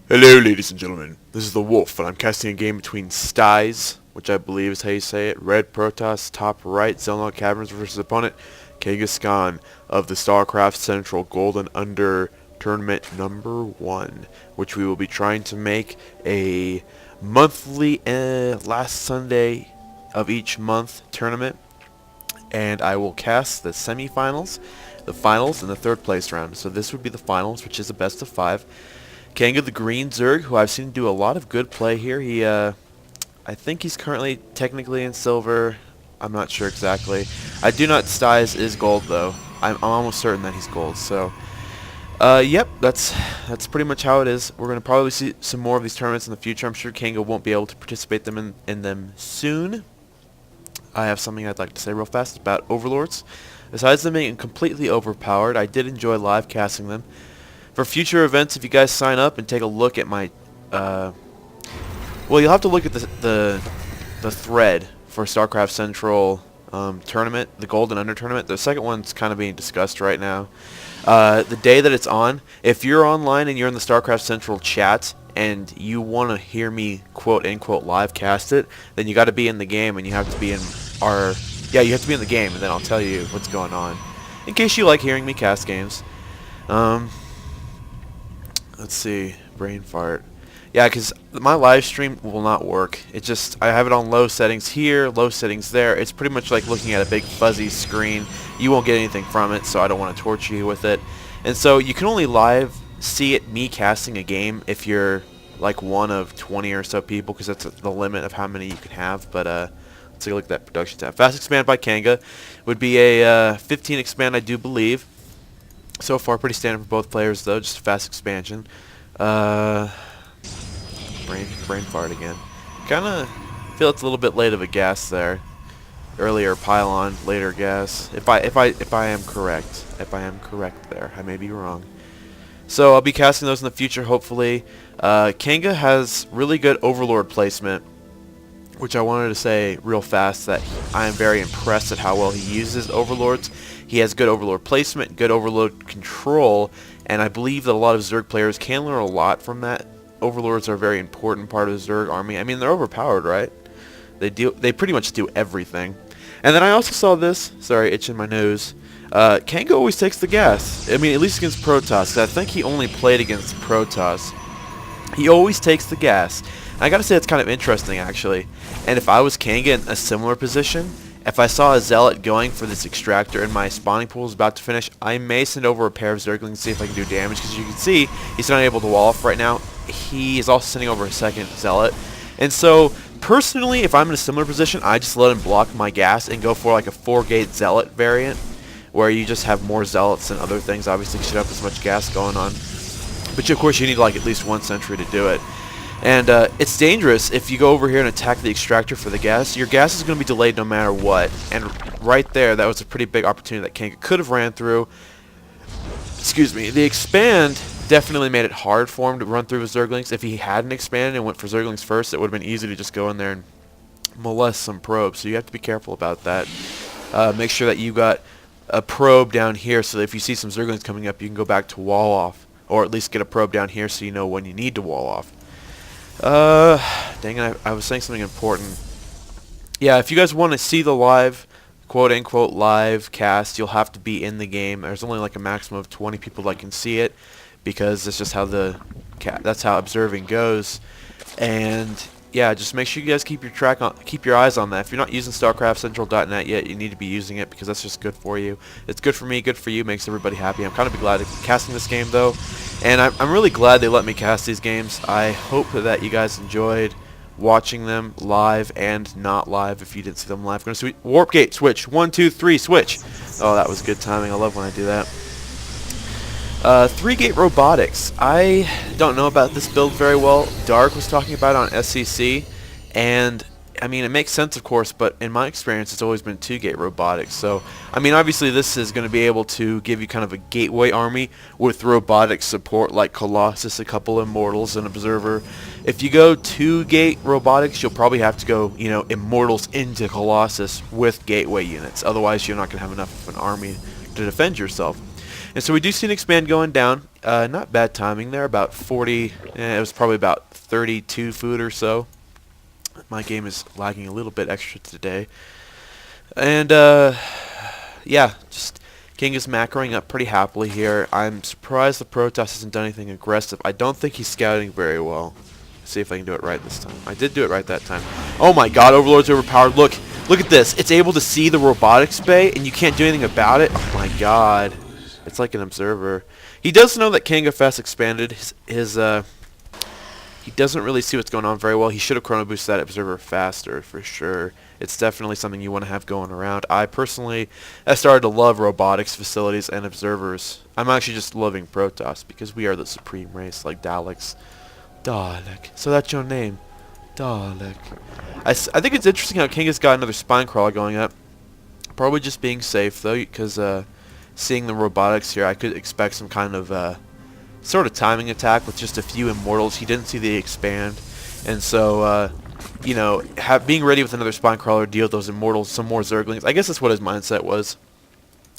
Hello, ladies and gentlemen. This is the Wolf, and I'm casting a game between Styze, which I believe is how you say it, Red Protoss, top right, Zelnok Caverns versus opponent, KangasKhan of the StarCraft Central Golden Under Tournament number 1, which we will be trying to make a monthly, last Sunday of each month tournament, and I will cast the semifinals, the finals, and the third place round. So this would be the finals, which is a best of 5. Kanga the Green Zerg, who I've seen do a lot of good play here. I think he's currently technically in silver. I'm not sure exactly. I do not Styze is gold though. I'm almost certain that he's gold. So, yep, that's pretty much how it is. We're gonna probably see some more of these tournaments in the future. I'm sure Kanga won't be able to participate in them soon. I have something I'd like to say real fast about Overlords. Besides them being completely overpowered, I did enjoy live casting them. For future events, if you guys sign up and take a look at my, well, you'll have to look at the thread for StarCraft Central tournament, the Golden Under tournament. The second one's kind of being discussed right now. The day that it's on, if you're online and you're in the StarCraft Central chat and you want to hear me quote unquote live cast it, then you got to be in the game and you have to be in our, yeah, you have to be in the game, and then I'll tell you what's going on. In case you like hearing me cast games. Let's see, brain fart. Yeah, because my live stream will not work. It just, I have it on low settings here, low settings there. It's pretty much like looking at a big fuzzy screen. You won't get anything from it, so I don't want to torture you with it. And so you can only live see it, me casting a game, if you're like one of 20 or so people, because that's the limit of how many you can have. But let's take a look at that production tab. Fast expand by Kanga would be a 15 expand, I do believe. So far, pretty standard for both players, though. Just a fast expansion. Brain fart again. Kind of feel it's a little bit late of a gas there. Earlier pylon, later gas. If I am correct, there, I may be wrong. So I'll be casting those in the future, hopefully. Kanga has really good Overlord placement, which I wanted to say real fast that I am very impressed at how well he uses Overlords. He has good Overlord placement, good Overlord control, and I believe that a lot of Zerg players can learn a lot from that. Overlords are a very important part of the Zerg army. I mean, they're overpowered, right? They pretty much do everything. And then I also saw this, sorry, itching my nose. Kanga always takes the gas. I mean, at least against Protoss. I think he only played against Protoss. He always takes the gas. I gotta say it's kind of interesting, actually. And if I was Kanga in a similar position, if I saw a Zealot going for this extractor and my spawning pool is about to finish, I may send over a pair of Zerglings to see if I can do damage, because you can see he's not able to wall off right now. He is also sending over a second Zealot. And so, personally, if I'm in a similar position, I just let him block my gas and go for like a 4-gate Zealot variant, where you just have more Zealots than other things. Obviously, you should have as much gas going on. But of course, you need like at least one sentry to do it. And it's dangerous if you go over here and attack the extractor for the gas. Your gas is going to be delayed no matter what. And right there, that was a pretty big opportunity that Kanga could have ran through. Excuse me. The expand definitely made it hard for him to run through his Zerglings. If he hadn't expanded and went for Zerglings first, it would have been easy to just go in there and molest some probes. So you have to be careful about that. Make sure that you got a probe down here so that if you see some Zerglings coming up, you can go back to wall off. Or at least get a probe down here so you know when you need to wall off. Dang it, I was saying something important. Yeah, if you guys want to see the live, quote-unquote live cast, you'll have to be in the game. There's only like a maximum of 20 people that can see it, because that's just how that's how observing goes. And yeah, just make sure you guys keep your eyes on that. If you're not using StarCraftCentral.net yet, you need to be using it, because that's just good for you. It's good for me, good for you, makes everybody happy. I'm kind of glad casting this game though, and I'm really glad they let me cast these games. I hope that you guys enjoyed watching them live and not live if you didn't see them live. We're going to warp gate switch. 1, 2, 3, switch. Oh, that was good timing. I love when I do that. 3-gate robotics. I don't know about this build very well. Dark was talking about it on SCC, and I mean, it makes sense, of course, but in my experience, it's always been 2-gate robotics. So, I mean, obviously, this is going to be able to give you kind of a gateway army with robotic support like Colossus, a couple Immortals, and Observer. If you go 2-gate robotics, you'll probably have to go, you know, Immortals into Colossus with gateway units. Otherwise, you're not going to have enough of an army to defend yourself. And so we do see an expand going down. Not bad timing there, about 40, it was probably about 32 food or so. My game is lagging a little bit extra today. And, yeah, just King is macroing up pretty happily here. I'm surprised the Protoss hasn't done anything aggressive. I don't think he's scouting very well. Let's see if I can do it right this time. I did do it right that time. Oh my god, Overlord's overpowered. Look at this. It's able to see the robotics bay, and you can't do anything about it. Oh my god. It's like an observer. He does know that KangasKhan expanded. He doesn't really see what's going on very well. He should have chrono boosted that observer faster, for sure. It's definitely something you want to have going around. I personally have started to love robotics facilities and observers. I'm actually just loving Protoss because we are the supreme race, like Daleks. Dalek. So that's your name. Dalek. I think it's interesting how King has got another spine crawler going up. Probably just being safe, though, because seeing the robotics here, I could expect some kind of sort of timing attack with just a few immortals. He didn't see the expand, and so you know, being ready with another spine crawler, deal with those immortals, some more zerglings. I guess that's what his mindset was.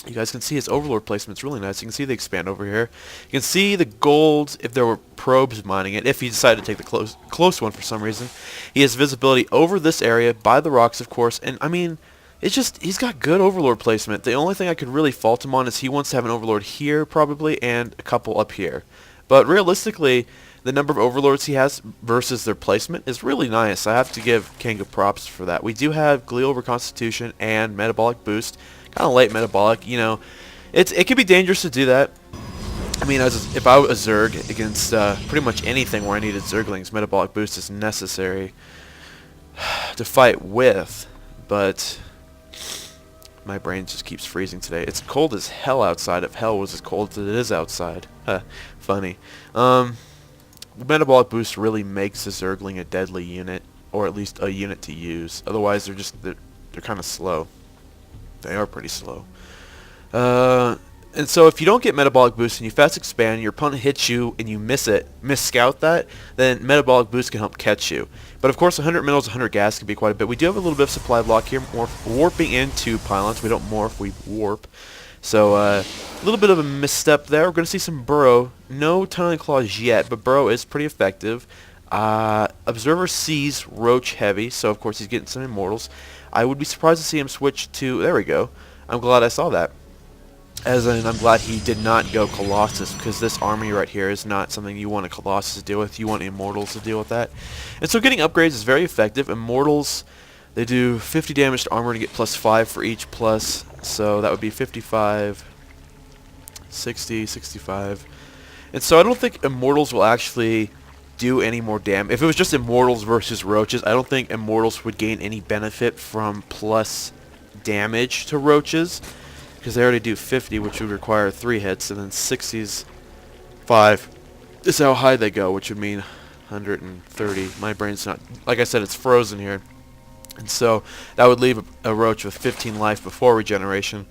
You guys can see his overlord placement's really nice. You can see the expand over here. You can see the gold if there were probes mining it, if he decided to take the close one for some reason. He has visibility over this area by the rocks, of course, and I mean, it's just, he's got good overlord placement. The only thing I could really fault him on is he wants to have an overlord here, probably, and a couple up here. But realistically, the number of overlords he has versus their placement is really nice. I have to give Kanga props for that. We do have glial reconstitution and metabolic boost. Kind of late metabolic, you know. It can be dangerous to do that. I mean, if I was a Zerg against pretty much anything where I needed Zerglings, metabolic boost is necessary to fight with. But my brain just keeps freezing today. It's cold as hell outside. If hell was as cold as it is outside. Funny. Metabolic boost really makes a Zergling a deadly unit, or at least a unit to use. Otherwise, they're kind of slow. They are pretty slow. And so if you don't get metabolic boost and you fast expand, your opponent hits you and you miss scout that, then metabolic boost can help catch you. But of course, 100 minerals, 100 gas can be quite a bit. We do have a little bit of supply block here, warping into pylons. We don't morph, we warp. So a little bit of a misstep there. We're going to see some burrow. No tunneling claws yet, but burrow is pretty effective. Observer sees roach heavy, so of course he's getting some immortals. I would be surprised to see him switch to, there we go. I'm glad I saw that. As in, I'm glad he did not go Colossus, because this army right here is not something you want a Colossus to deal with. You want Immortals to deal with that. And so getting upgrades is very effective. Immortals, they do 50 damage to armor to get +5 for each plus. So that would be 55, 60, 65. And so I don't think Immortals will actually do any more damage. If it was just Immortals versus Roaches, I don't think Immortals would gain any benefit from plus damage to Roaches, because they already do 50, which would require 3 hits, and then 60's 5 is how high they go, which would mean 130. My brain's not, like I said, it's frozen here. And so that would leave a Roach with 15 life before regeneration.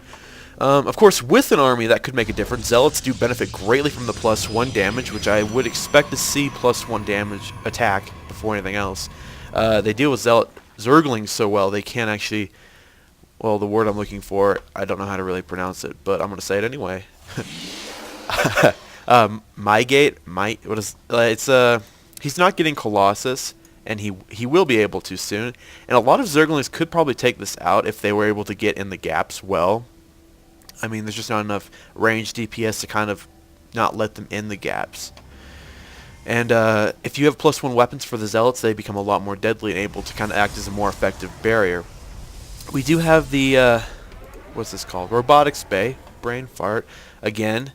Of course, with an army, that could make a difference. Zealots do benefit greatly from the +1 damage, which I would expect to see +1 damage attack before anything else. They deal with Zealot Zerglings so well, they can't actually... Well, the word I'm looking for, I don't know how to really pronounce it, but I'm going to say it anyway. He's not getting Colossus, and he will be able to soon. And a lot of Zerglings could probably take this out if they were able to get in the gaps well. I mean, there's just not enough range DPS to kind of not let them in the gaps. And if you have +1 weapons for the Zealots, they become a lot more deadly and able to kind of act as a more effective barrier. We do have the, what's this called? Robotics Bay. Brain fart. Again.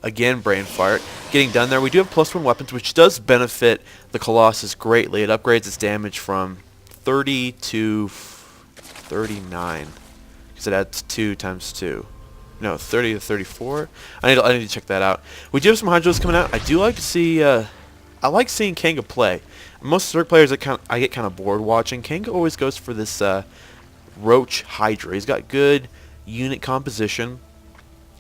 Again, brain fart. Getting done there. We do have +1 weapons, which does benefit the Colossus greatly. It upgrades its damage from 30 to 39. Because it adds 2 times 2. No, 30 to 34. I need to check that out. We do have some Hydros coming out. I do like to see... I like seeing Kanga play. Most Zerg players I get kind of bored watching. Kanga always goes for this Roach Hydra. He's got good unit composition,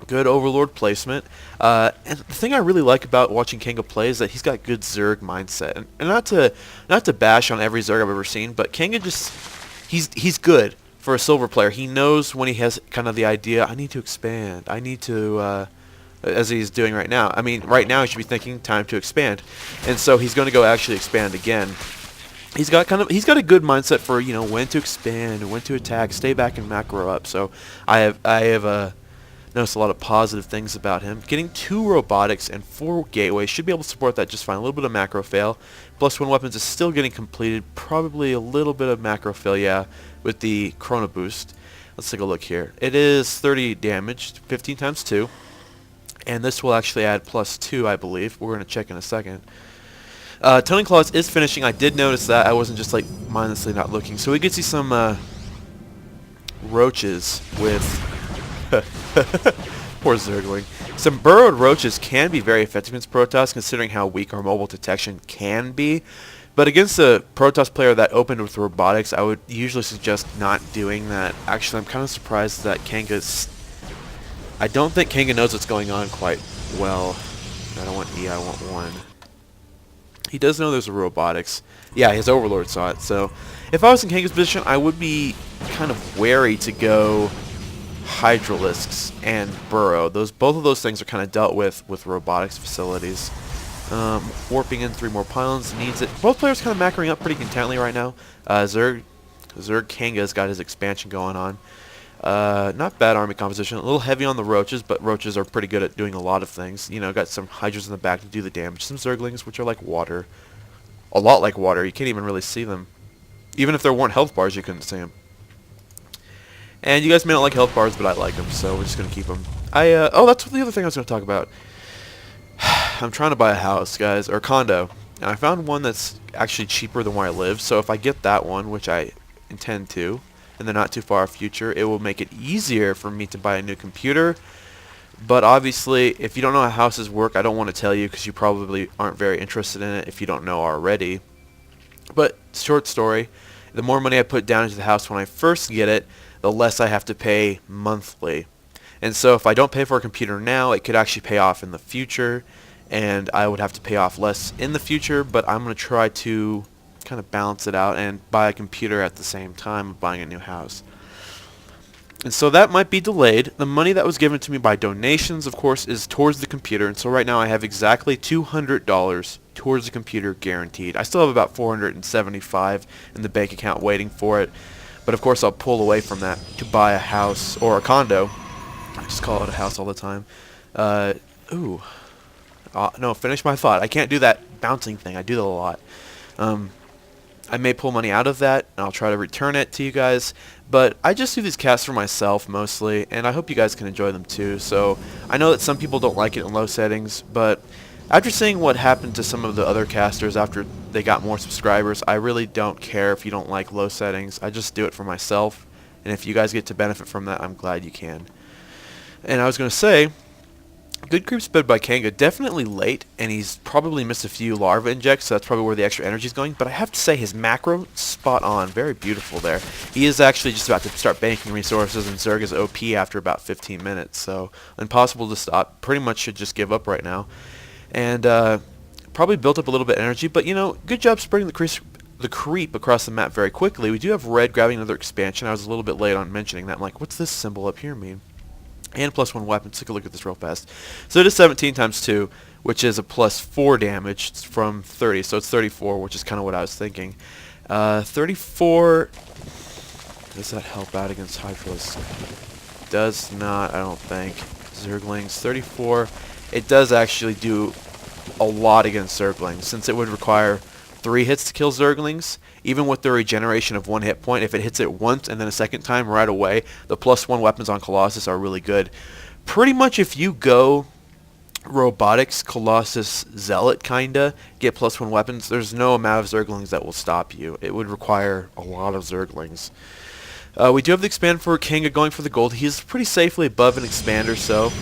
good Overlord placement. And the thing I really like about watching Kanga play is that he's got good Zerg mindset. And not to bash on every Zerg I've ever seen, but Kanga just... He's good. For a silver player, he knows when he has kind of the idea, I need to expand, I need to as he's doing right now. I mean, right now he should be thinking time to expand, and so he's going to go actually expand again. He's got a good mindset for, you know, when to expand, when to attack, stay back and macro up. So I have noticed a lot of positive things about him. Getting 2 robotics and 4 gateways should be able to support that just fine. A little bit of macro fail. +1 weapons is still getting completed. Probably a little bit of macro fail, yeah, with the Chrono Boost. Let's take a look here. It is 30 damage, 15 times 2. And this will actually add +2, I believe. We're going to check in a second. Toning Claws is finishing. I did notice that. I wasn't just like mindlessly not looking. So we could see some roaches with poor Zergling. Some burrowed roaches can be very effective against Protoss, considering how weak our mobile detection can be. But against a Protoss player that opened with robotics, I would usually suggest not doing that. Actually, I'm kind of surprised that Kanga's... I don't think Kanga knows what's going on quite well. I don't want E, I want 1. He does know there's a robotics. Yeah, his Overlord saw it. So if I was in Kanga's position, I would be kind of wary to go Hydralisks and Burrow. Both of those things are kind of dealt with robotics facilities. Warping in 3 more pylons needs it. Both players kind of macroing up pretty contently right now. Zerg Kanga's got his expansion going on. Not bad army composition. A little heavy on the roaches, but roaches are pretty good at doing a lot of things. You know, got some hydras in the back to do the damage. Some Zerglings, which are like water. A lot like water. You can't even really see them. Even if there weren't health bars, you couldn't see them. And you guys may not like health bars, but I like them, so we're just going to keep them. Oh, that's the other thing I was going to talk about. I'm trying to buy a house, guys, or a condo. And I found one that's actually cheaper than where I live, so if I get that one, which I intend to, in the not too far future, it will make it easier for me to buy a new computer. But obviously, if you don't know how houses work, I don't want to tell you because you probably aren't very interested in it if you don't know already. But short story, the more money I put down into the house when I first get it, the less I have to pay monthly. And so if I don't pay for a computer now, it could actually pay off in the future, and I would have to pay off less in the future, but I'm going to try to kind of balance it out and buy a computer at the same time of buying a new house. And so that might be delayed. The money that was given to me by donations, of course, is towards the computer, and so right now I have exactly $200 towards the computer guaranteed. I still have about $475 in the bank account waiting for it, but of course I'll pull away from that to buy a house or a condo. I just call it a house all the time. No, finish my thought. I can't do that bouncing thing. I do that a lot. I may pull money out of that, and I'll try to return it to you guys. But I just do these casts for myself mostly, and I hope you guys can enjoy them too. So I know that some people don't like it in low settings, but after seeing what happened to some of the other casters after they got more subscribers, I really don't care if you don't like low settings. I just do it for myself, and if you guys get to benefit from that, I'm glad you can. And I was going to say, good creep sped by Kanga, definitely late, and he's probably missed a few larva injects, so that's probably where the extra energy is going. But I have to say, his macro, spot on, very beautiful there. He is actually just about to start banking resources, and Zerg is OP after about 15 minutes, so impossible to stop. Pretty much should just give up right now. And probably built up a little bit of energy, but you know, good job spreading the creep across the map very quickly. We do have red grabbing another expansion. I was a little bit late on mentioning that. I'm like, what's this symbol up here mean? And +1 weapon. Take a look at this real fast. So it is 17 times 2, which is a +4 damage from 30. So it's 34, which is kind of what I was thinking. 34. Does that help out against Hydras? Does not, I don't think. Zerglings. 34. It does actually do a lot against Zerglings, since it would require 3 hits to kill Zerglings. Even with the regeneration of 1 hit point, if it hits it once and then a second time right away, the +1 weapons on Colossus are really good. Pretty much if you go robotics, Colossus, Zealot kinda, get +1 weapons, there's no amount of Zerglings that will stop you. It would require a lot of Zerglings. We do have the expand for Kanga going for the gold. He's pretty safely above an expander, so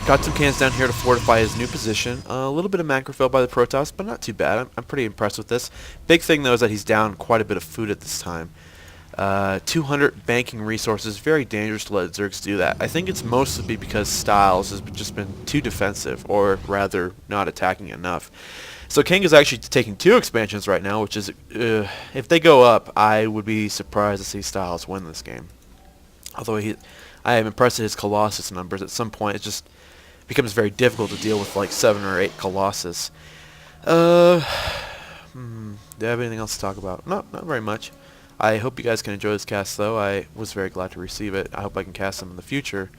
got some cans down here to fortify his new position. A little bit of macro fail by the Protoss, but not too bad. I'm pretty impressed with this. Big thing, though, is that he's down quite a bit of food at this time. 200 banking resources. Very dangerous to let Zergs do that. I think it's mostly because Styles has just been too defensive, or rather, not attacking enough. So Kanga's actually taking 2 expansions right now, which is, if they go up, I would be surprised to see Styles win this game. Although I am impressed at his Colossus numbers. At some point, it just becomes very difficult to deal with like 7 or 8 Colossus. Do I have anything else to talk about? No, not very much. I hope you guys can enjoy this cast, though. I was very glad to receive it. I hope I can cast them in the future,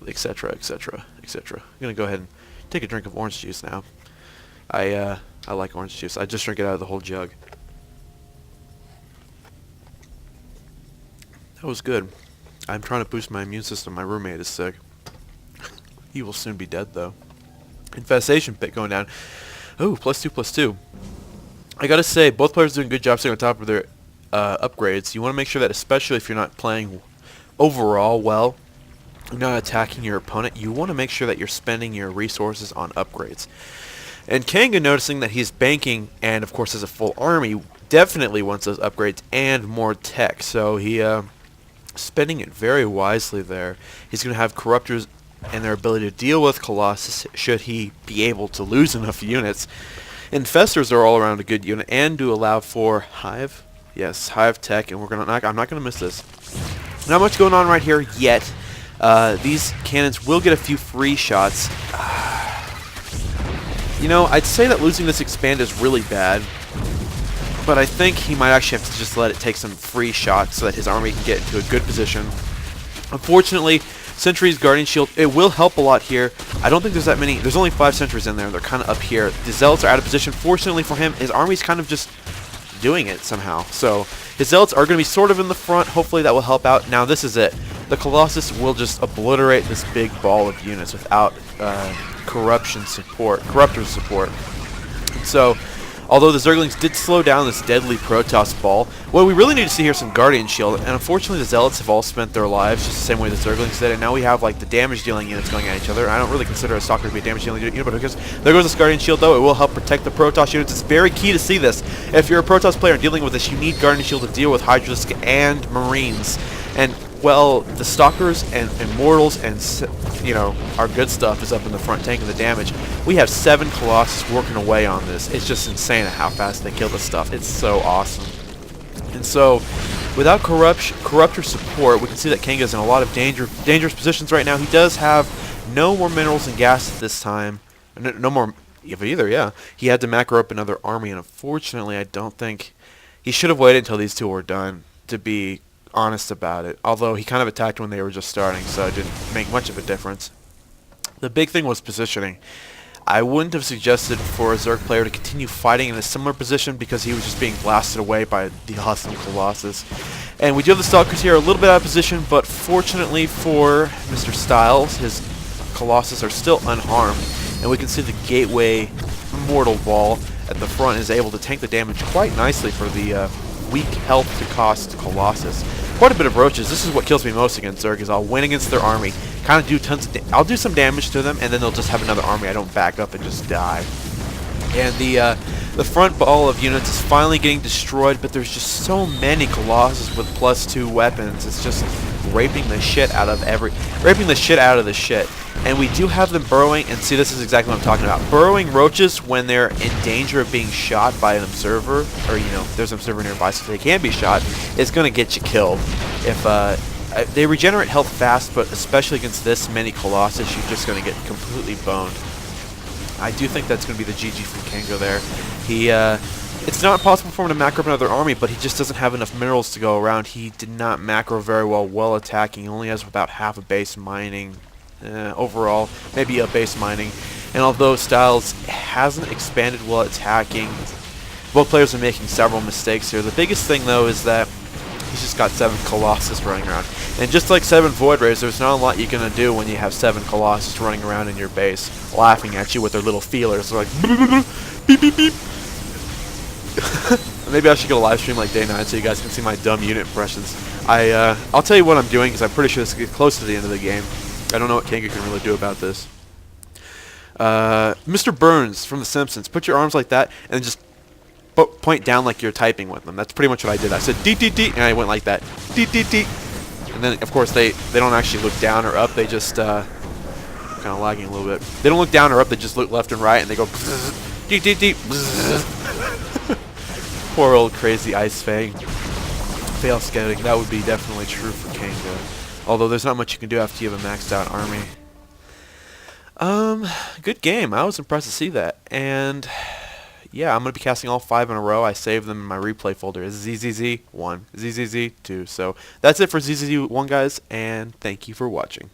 etc., etc., etc. I'm gonna go ahead and take a drink of orange juice now. I like orange juice. I just drink it out of the whole jug. That was good. I'm trying to boost my immune system. My roommate is sick. He will soon be dead, though. Infestation pit going down. Oh, +2/+2. I gotta say, both players are doing a good job staying on top of their upgrades. You want to make sure that, especially if you're not playing overall well, you're not attacking your opponent, you want to make sure that you're spending your resources on upgrades. And Kanga, noticing that he's banking and, of course, has a full army, definitely wants those upgrades and more tech. So he spending it very wisely there. He's going to have Corruptors and their ability to deal with Colossus should he be able to lose enough units. Infestors are all around a good unit and do allow for Hive. Yes, Hive tech, and I'm not gonna miss this. Not much going on right here yet. These cannons will get a few free shots. You know, I'd say that losing this expand is really bad, but I think he might actually have to just let it take some free shots so that his army can get into a good position. Unfortunately, Sentry's Guardian Shield, it will help a lot here. I don't think there's that many. There's only 5 Sentries in there. They're kind of up here. The Zealots are out of position. Fortunately for him, his army's kind of just doing it somehow. So his Zealots are going to be sort of in the front. Hopefully that will help out. Now this is it. The Colossus will just obliterate this big ball of units without corruptor support. So, although the Zerglings did slow down this deadly Protoss ball, what we really need to see here is some Guardian Shield, and unfortunately the Zealots have all spent their lives just the same way the Zerglings did, and now we have like the damage dealing units going at each other. I don't really consider a Stalker to be a damage dealing unit, but because there goes this Guardian Shield though, it will help protect the Protoss units. It's very key to see this. If you're a Protoss player and dealing with this, you need Guardian Shield to deal with Hydralisk and Marines. And well, the Stalkers and Immortals and, you know, our good stuff is up in the front taking the damage. We have 7 Colossus working away on this. It's just insane how fast they kill this stuff. It's so awesome. And so, without Corruptor support, we can see that Kanga's in a lot of dangerous positions right now. He does have no more minerals and gas at this time. No more either, yeah. He had to macro up another army, and unfortunately, I don't think... He should have waited until these two were done to be honest about it, although he kind of attacked when they were just starting, so it didn't make much of a difference. The big thing was positioning. I wouldn't have suggested for a Zerg player to continue fighting in a similar position because he was just being blasted away by the awesome Colossus. And we do have the Stalkers here a little bit out of position, but fortunately for Mr. Styles, his Colossus are still unharmed, and we can see the Gateway Immortal Ball at the front is able to tank the damage quite nicely for the weak health to cost Colossus. Quite a bit of roaches. This is what kills me most against Zerg, is I'll win against their army, kind of do tons of I'll do some damage to them, and then they'll just have another army. I don't back up and just die. And the front ball of units is finally getting destroyed, but there's just so many Colossus with +2 weapons. It's just raping the shit out of the shit. And we do have them burrowing, and see, this is exactly what I'm talking about. Burrowing roaches when they're in danger of being shot by an observer, or, you know, if there's an observer nearby so they can be shot, is going to get you killed. If they regenerate health fast, but especially against this many Colossus, you're just going to get completely boned. I do think that's going to be the GG from Kanga there. It's not possible for him to macro up another army, but he just doesn't have enough minerals to go around. He did not macro very well while attacking. He only has about half a base mining overall, maybe a base mining. And although Styles hasn't expanded while attacking, both players are making several mistakes here. The biggest thing, though, is that he's just got 7 Colossus running around. And just like 7 Void Rays, there's not a lot you can do when you have 7 Colossus running around in your base, laughing at you with their little feelers. They're like, beep, beep, beep. Maybe I should go live stream like day 9 so you guys can see my dumb unit impressions. I'll tell you what I'm doing because I'm pretty sure this is close to the end of the game. I don't know what Kanga can really do about this. Mr. Burns from The Simpsons, put your arms like that and just point down like you're typing with them. That's pretty much what I did. I said dee dee dee, and I went like that, dee dee dee. And then of course they don't actually look down or up. They just kind of lagging a little bit. They don't look down or up. They just look left and right, and they go dee dee dee. Poor old crazy Ice Fang. Fail scouting. That would be definitely true for Kanga. Although there's not much you can do after you have a maxed out army. Good game. I was impressed to see that. And yeah, I'm going to be casting all 5 in a row. I saved them in my replay folder. ZZZ1, ZZZ2. So that's it for ZZZ1, guys, and thank you for watching.